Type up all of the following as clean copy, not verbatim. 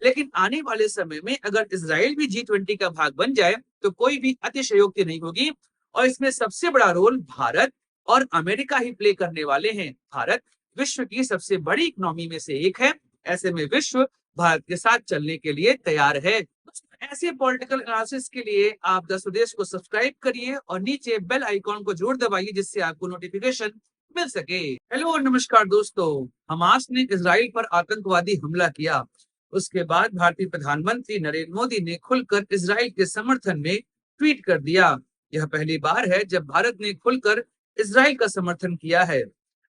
लेकिन आने वाले समय में अगर इजराइल भी G20 का भाग बन जाए तो कोई भी अतिशयोक्ति नहीं होगी और इसमें सबसे बड़ा रोल भारत और अमेरिका ही प्ले करने वाले हैं। भारत विश्व की सबसे बड़ी इकोनॉमी में से एक है। ऐसे में विश्व भारत के साथ चलने के लिए तैयार है। ऐसे पॉलिटिकल एनालिसिस के लिए आप द स्वदेश को सब्सक्राइब करिए और नीचे बेल आइकॉन को जरूर दबाइए जिससे आपको नोटिफिकेशन मिल सके। हेलो और नमस्कार दोस्तों। हमास ने इजराइल पर आतंकवादी हमला किया। उसके बाद भारतीय प्रधानमंत्री नरेंद्र मोदी ने खुलकर इजराइल के समर्थन में ट्वीट कर दिया। यह पहली बार है जब भारत ने खुलकर इजराइल का समर्थन किया है।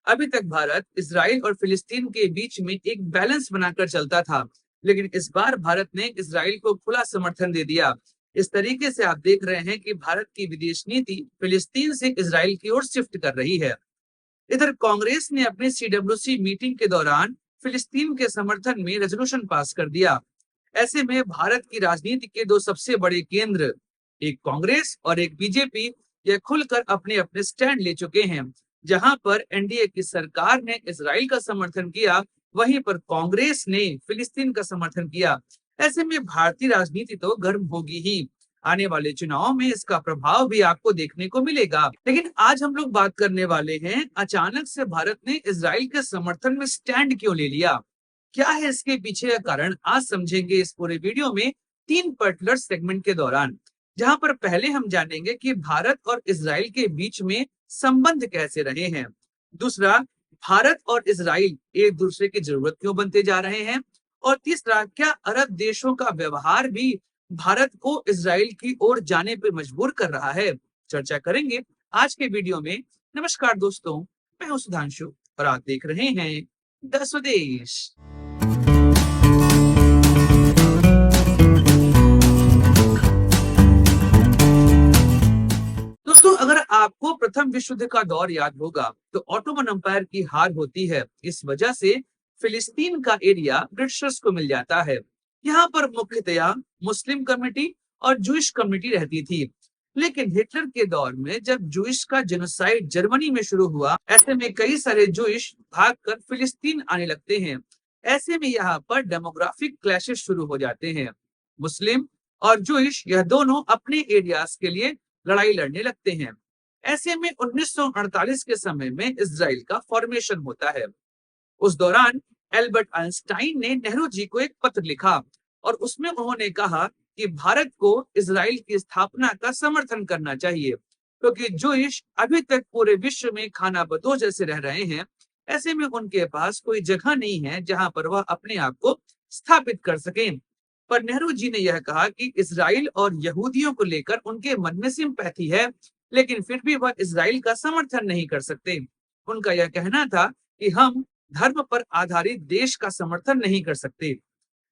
अभी तक भारत इजराइल और फिलिस्तीन के बीच में एक बैलेंस बनाकर चलता था, लेकिन इस बार भारत ने इजराइल को खुला समर्थन दे दिया। इस तरीके से आप देख रहे हैं कि भारत की विदेश नीति फिलिस्तीन से इजराइल की ओर शिफ्ट कर रही है। इधर कांग्रेस ने अपनी CWC मीटिंग के दौरान फिलिस्तीन के समर्थन में रेजोल्यूशन पास कर दिया। ऐसे में भारत की राजनीति के दो सबसे बड़े केंद्र, एक कांग्रेस और एक बीजेपी, यह खुलकर अपने अपने स्टैंड ले चुके हैं। जहां पर एनडीए की सरकार ने इजराइल का समर्थन किया, वहीं पर कांग्रेस ने फिलिस्तीन का समर्थन किया। ऐसे में भारतीय राजनीति तो गर्म होगी ही। आने वाले चुनाव में इसका प्रभाव भी आपको देखने को मिलेगा। लेकिन आज हम लोग बात करने वाले हैं, अचानक से भारत ने इजराइल के समर्थन में स्टैंड क्यों ले लिया, क्या है इसके पीछे का कारण, आज समझेंगे इस पूरे वीडियो में 3 पर्टिकुलर सेगमेंट के दौरान। जहां पर पहले हम जानेंगे कि भारत और इजराइल के बीच में संबंध कैसे रहे हैं। दूसरा, भारत और इजराइल एक दूसरे की जरूरत क्यों बनते जा रहे हैं। और तीसरा, क्या अरब देशों का व्यवहार भी भारत को इजराइल की ओर जाने पर मजबूर कर रहा है। चर्चा करेंगे आज के वीडियो में। नमस्कार दोस्तों, मैं हूं सुधांशु और आप देख रहे हैं द स्वदेश। दोस्तों, अगर आपको प्रथम विश्व युद्ध का दौर याद होगा तो ऑटोमन एम्पायर की हार होती है। इस वजह से फिलिस्तीन का एरिया ब्रिटिशर्स को मिल जाता है। यहाँ पर मुख्यतया मुस्लिम कम्युनिटी और जूइश कम्युनिटी रहती थी। लेकिन हिटलर के दौर में जब जूइश का जेनोसाइड जर्मनी में शुरू हुआ, ऐसे में कई सारे जूइश भागकर फिलिस्तीन आने लगते हैं। ऐसे में यहाँ पर डेमोग्राफिक क्लैशेस शुरू हो जाते हैं। मुस्लिम और जूइश यह दोनों अपने एरियाज के लिए लड़ाई लड़ने लगते हैं। ऐसे में 1948 के समय में इजराइल का फॉर्मेशन होता है। उस दौरान एल्बर्ट आइंस्टाइन ने नेहरू जी को एक पत्र लिखा और उसमें उन्होंने कहा कि भारत को इजराइल की स्थापना का समर्थन करना चाहिए, क्योंकि जूइश अभी तक पूरे विश्व में खाना बदोश जैसे रह रहे हैं। ऐसे में उनके पास कोई जगह नहीं है जहां पर वह अपने आप को स्थापित कर सकें। पर नेहरू जी ने यह कहा कि इजराइल और यहूदियों को लेकर उनके मन में सिंपैथी है, लेकिन फिर भी वह इजराइल का समर्थन नहीं कर सकते। उनका यह कहना था कि हम धर्म पर आधारित देश का समर्थन नहीं कर सकते।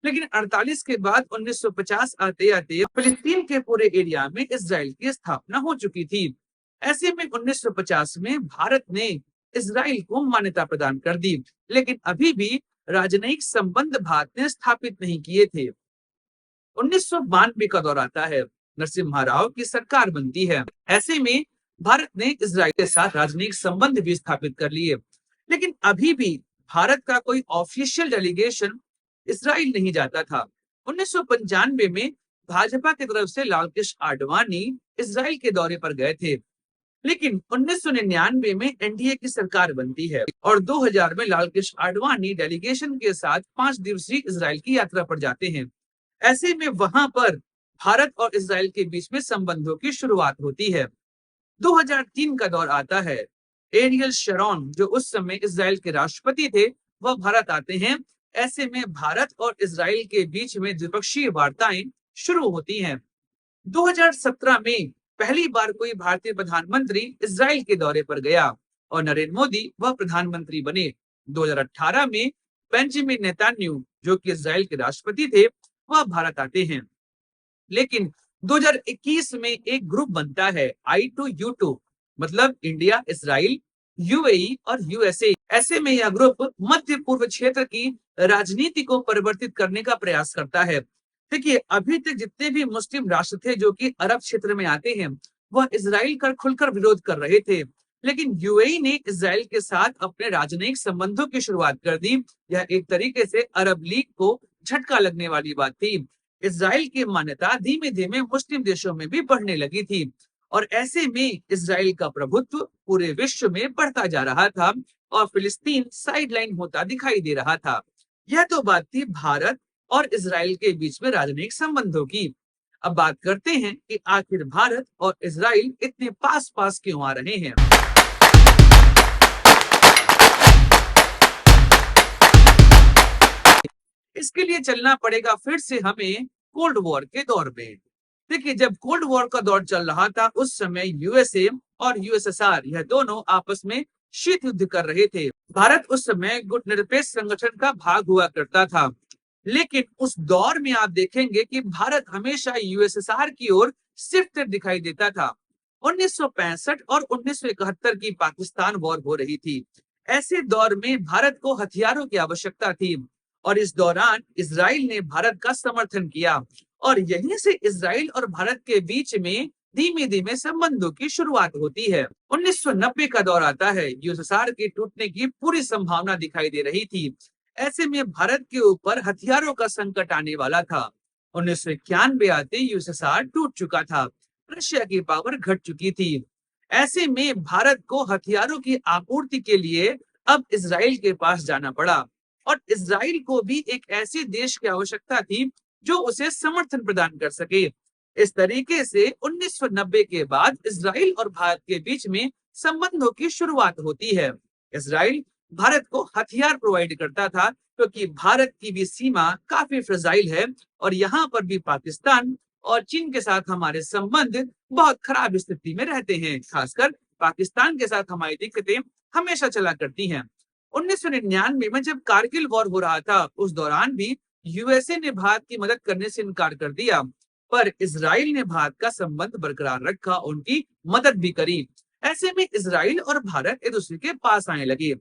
लेकिन 48 के बाद 1950 आते आते फिलिस्तीन के पूरे एरिया में इजराइल की स्थापना हो चुकी थी। ऐसे में 1950 में भारत ने इजराइल को मान्यता प्रदान कर दी, लेकिन अभी भी राजनयिक संबंध भारत ने स्थापित नहीं किए थे। 1992 का दौर आता है, नरसिम्हा राव की सरकार बनती है। ऐसे में भारत ने इजराइल के साथ राजनयिक संबंध भी स्थापित कर लिए, लेकिन अभी भी भारत का कोई ऑफिशियल डेलीगेशन इजराइल नहीं जाता था। 1995 में भाजपा की तरफ से लाल कृष्ण आडवाणी इजराइल के दौरे पर गए थे, लेकिन 1999 में एनडीए की सरकार बनती है और 2000 में लाल कृष्ण आडवाणी डेलीगेशन के साथ 5 दिवसीय इजराइल की यात्रा पर जाते हैं। ऐसे में वहां पर भारत और इजराइल के बीच में संबंधों की शुरुआत होती है। 2003 का दौर आता है। एरियल शरोन, जो उस समय इजराइल के राष्ट्रपति थे, वह भारत आते हैं। ऐसे में भारत और इजराइल के बीच में द्विपक्षीय वार्ताएं शुरू होती हैं। 2017 में पहली बार कोई भारतीय प्रधानमंत्री इजराइल के दौरे पर गया और नरेंद्र मोदी वह प्रधानमंत्री बने। 2018 में बेंजामिन नेतन्याहू, जो कि इजराइल के राष्ट्रपति थे, वह भारत आते हैं। लेकिन 2021 में एक ग्रुप बनता है I2U2, मतलब इंडिया, इजराइल, यूएई और यूएसए। ऐसे में यह ग्रुप मध्य पूर्व क्षेत्र की राजनीति को परिवर्तित करने का प्रयास करता है। देखिए, अभी तक जितने भी मुस्लिम राष्ट्र थे जो कि अरब क्षेत्र में आते हैं, वह इजराइल का खुलकर विरोध कर रहे थे, लेकिन यूएई ने इजराइल के साथ अपने राजनयिक संबंधों की शुरुआत कर दी। यह एक तरीके से अरब लीग को झटका लगने वाली बात थी। इजराइल की मान्यता धीमे धीमे मुस्लिम देशों में भी बढ़ने लगी थी और ऐसे में इजराइल का प्रभुत्व पूरे विश्व में बढ़ता जा रहा था और फिलिस्तीन साइडलाइन होता दिखाई दे रहा था। यह तो बात थी भारत और इजराइल के बीच में राजनयिक संबंधों की। अब बात करते हैं कि आखिर भारत और इजराइल इतने पास पास क्यों आ रहे हैं। इसके लिए चलना पड़ेगा फिर से हमें कोल्ड वॉर के दौर में। देखिए, जब कोल्ड वॉर का दौर चल रहा था उस समय यूएसए और यूएसएसआर यह दोनों आपस में शीत युद्ध कर रहे थे। भारत उस समय गुटनिरपेक्ष संगठन का भाग हुआ करता था, लेकिन उस दौर में आप देखेंगे कि भारत हमेशा यूएसएसआर की ओर शिफ्ट दिखाई देता था। 1965 और 1971 की पाकिस्तान वॉर हो रही थी। ऐसे दौर में भारत को हथियारों की आवश्यकता थी और इस दौरान इजराइल ने भारत का समर्थन किया और यहीं से इजराइल और भारत के बीच में धीमे धीमे संबंधों की शुरुआत होती है। 1990 का दौर आता है, यूएसएसआर के टूटने की पूरी संभावना दिखाई दे रही थी। ऐसे में भारत के ऊपर हथियारों का संकट आने वाला था। 1991 आते यूएसएसआर टूट चुका था, रशिया की पावर घट चुकी थी। ऐसे में भारत को हथियारों की आपूर्ति के लिए अब इजराइल के पास जाना पड़ा और इजराइल को भी एक ऐसे देश की आवश्यकता थी जो उसे समर्थन प्रदान कर सके। इस तरीके से 1990 के बाद इजराइल और भारत के बीच में संबंधों की शुरुआत होती है। इजराइल भारत को हथियार प्रोवाइड करता था क्योंकि भारत की भी सीमा काफी फ्रजाइल है और यहाँ पर भी पाकिस्तान और चीन के साथ हमारे संबंध बहुत खराब स्थिति में रहते हैं। खासकर पाकिस्तान के साथ हमारी दिक्कतें हमेशा चला करती हैं। 1999 में जब कारगिल वॉर हो रहा था उस दौरान भी यूएसए ने भारत की मदद करने से इनकार कर दिया, पर इजराइल ने भारत का संबंध बरकरार रखा, उनकी मदद भी करी। ऐसे में इजराइल और भारत एक दूसरे के पास आने लगे।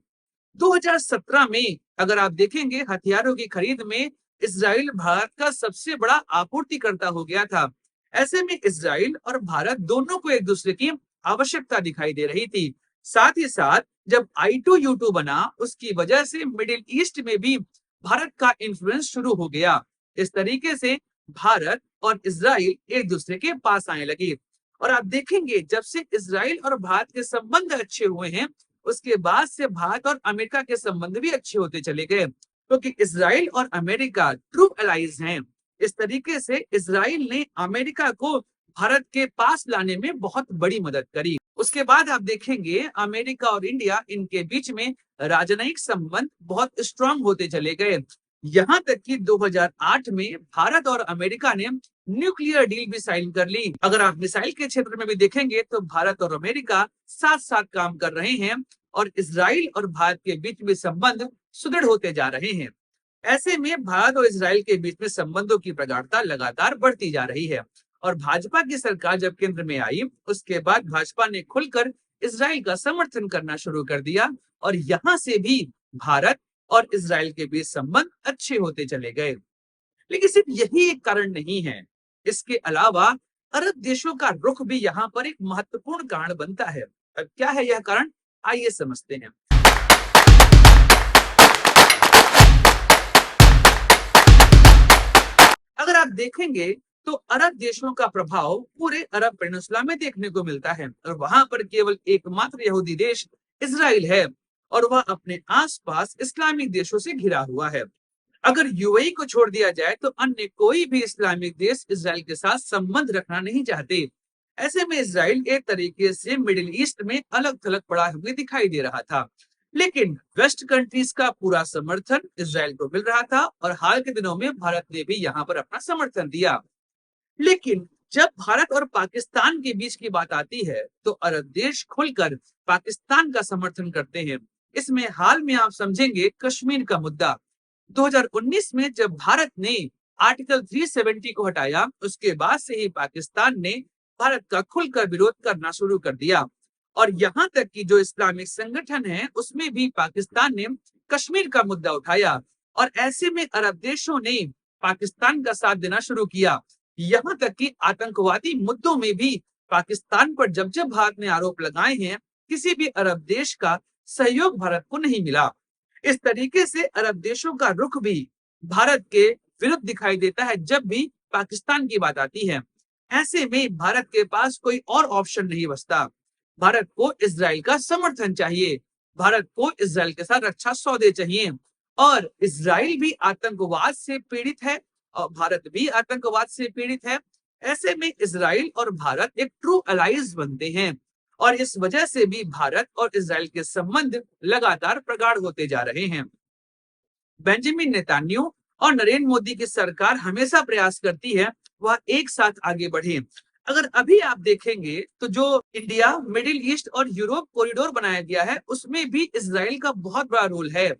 2017 में अगर आप देखेंगे हथियारों की खरीद में इजराइल भारत का सबसे बड़ा आपूर्तिकर्ता हो गया था। ऐसे में इजराइल और भारत दोनों को एक दूसरे की आवश्यकता दिखाई दे रही थी। साथ ही साथ जब I2U2 बना उसकी वजह से मिडिल ईस्ट में भी भारत का इन्फ्लुएंस शुरू हो गया। इस तरीके से भारत और इजराइल एक दूसरे के पास आने लगे और आप देखेंगे जब से इजराइल और भारत के संबंध अच्छे हुए हैं उसके बाद से भारत और अमेरिका के संबंध भी अच्छे होते चले गए क्योंकि इजराइल और अमेरिका ट्रू एलाइज हैं। इस तरीके से इजराइल ने अमेरिका को भारत के पास लाने में बहुत बड़ी मदद करी। उसके बाद आप देखेंगे अमेरिका और इंडिया इनके बीच में राजनयिक संबंध बहुत स्ट्रांग होते चले गए। यहाँ तक कि 2008 में भारत और अमेरिका ने न्यूक्लियर डील भी साइन कर ली। अगर आप मिसाइल के क्षेत्र में भी देखेंगे तो भारत और अमेरिका साथ साथ काम कर रहे हैं और इजराइल और भारत के बीच में संबंध सुदृढ़ होते जा रहे हैं। ऐसे में भारत और इजराइल के बीच में संबंधों की प्रगाढ़ता लगातार बढ़ती जा रही है और भाजपा की सरकार जब केंद्र में आई उसके बाद भाजपा ने खुलकर इजराइल का समर्थन करना शुरू कर दिया और यहाँ से भी भारत और इजराइल के बीच संबंध अच्छे होते चले गए। लेकिन सिर्फ यही एक कारण नहीं है, इसके अलावा अरब देशों का रुख भी यहाँ पर एक महत्वपूर्ण कारण बनता है। अब क्या है यह कारण, आइए समझते हैं। अगर आप देखेंगे तो अरब देशों का प्रभाव पूरे अरब पेनिनसुला में देखने को मिलता है और वहां पर केवल एकमात्र यहूदी देश इजराइल है और वह अपने आसपास इस्लामिक देशों से घिरा हुआ है। अगर यूएई को छोड़ दिया जाए तो अन्य कोई भी इस्लामिक देश इजराइल के साथ संबंध रखना नहीं चाहते। ऐसे में इजराइल एक तरीके से मिडिल ईस्ट में अलग थलग पड़ा हुआ दिखाई दे रहा था, लेकिन वेस्ट कंट्रीज का पूरा समर्थन इजराइल को मिल रहा था और हाल के दिनों में भारत ने भी यहाँ पर अपना समर्थन दिया। लेकिन जब भारत और पाकिस्तान के बीच की बात आती है तो अरब देश खुलकर पाकिस्तान का समर्थन करते हैं। इसमें हाल में आप समझेंगे कश्मीर का मुद्दा। 2019 में जब भारत ने आर्टिकल 370 को हटाया उसके बाद से ही पाकिस्तान ने भारत का खुलकर विरोध करना शुरू कर दिया और यहाँ तक कि जो इस्लामिक संगठन है उसमें भी पाकिस्तान ने कश्मीर का मुद्दा उठाया और ऐसे में अरब देशों ने पाकिस्तान का साथ देना शुरू किया। यहाँ तक कि आतंकवादी मुद्दों में भी पाकिस्तान पर जब जब भारत ने आरोप लगाए हैं किसी भी अरब देश का सहयोग भारत को नहीं मिला। इस तरीके से अरब देशों का रुख भी भारत के विरुद्ध दिखाई देता है जब भी पाकिस्तान की बात आती है। ऐसे में भारत के पास कोई और ऑप्शन नहीं बचता। भारत को इजराइल का समर्थन चाहिए। भारत को इजराइल के साथ रक्षा सौदे चाहिए। और इजराइल भी आतंकवाद से पीड़ित है और भारत भी आतंकवाद से पीड़ित है। ऐसे में इजराइल और भारत एक ट्रू अलाइज बनते हैं और इस वजह से भी भारत और इजराइल के संबंध लगातार प्रगाढ़ होते जा रहे हैं। बेंजामिन नेतान्याहू और नरेंद्र मोदी की सरकार हमेशा प्रयास करती है वह एक साथ आगे बढ़े। अगर अभी आप देखेंगे तो जो इंडिया मिडिल ईस्ट और यूरोप कॉरिडोर बनाया गया है उसमें भी इजराइल का बहुत बड़ा रोल है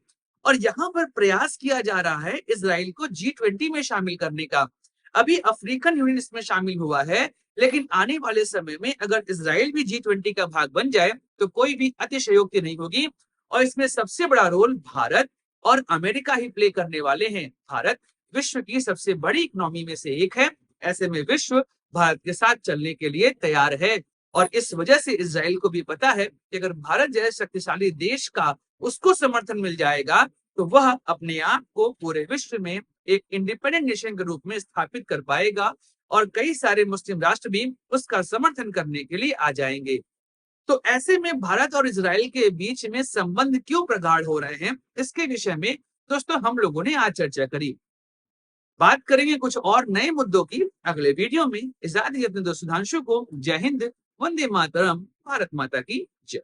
और यहाँ पर प्रयास किया जा रहा है इजराइल को G20 में शामिल करने का। अभी अफ्रीकन यूनियन इसमें शामिल हुआ है, लेकिन आने वाले समय में अगर इजराइल भी G20 का भाग बन जाए तो कोई भी अतिशयोक्ति नहीं होगी और इसमें सबसे बड़ा रोल भारत और अमेरिका ही प्ले करने वाले हैं। भारत विश्व की सबसे बड़ी इकोनॉमी में से एक है। ऐसे में विश्व भारत के साथ चलने के लिए तैयार है और इस वजह से इजराइल को भी पता है कि अगर भारत जैसे शक्तिशाली देश का उसको समर्थन मिल जाएगा तो वह अपने आप को पूरे विश्व में एक इंडिपेंडेंट नेशन के रूप में स्थापित कर पाएगा और कई सारे मुस्लिम राष्ट्र भी उसका समर्थन करने के लिए आ जाएंगे। तो ऐसे में भारत और इजराइल के बीच में संबंध क्यों प्रगाढ़ हो रहे हैं, इसके विषय में दोस्तों हम लोगों ने आज चर्चा करी। बात करेंगे कुछ और नए मुद्दों की अगले वीडियो में। इजाजत दीजिए अपने दोस्त सुधांशु को। जय हिंद, वंदे मातरम, भारत माता की जय।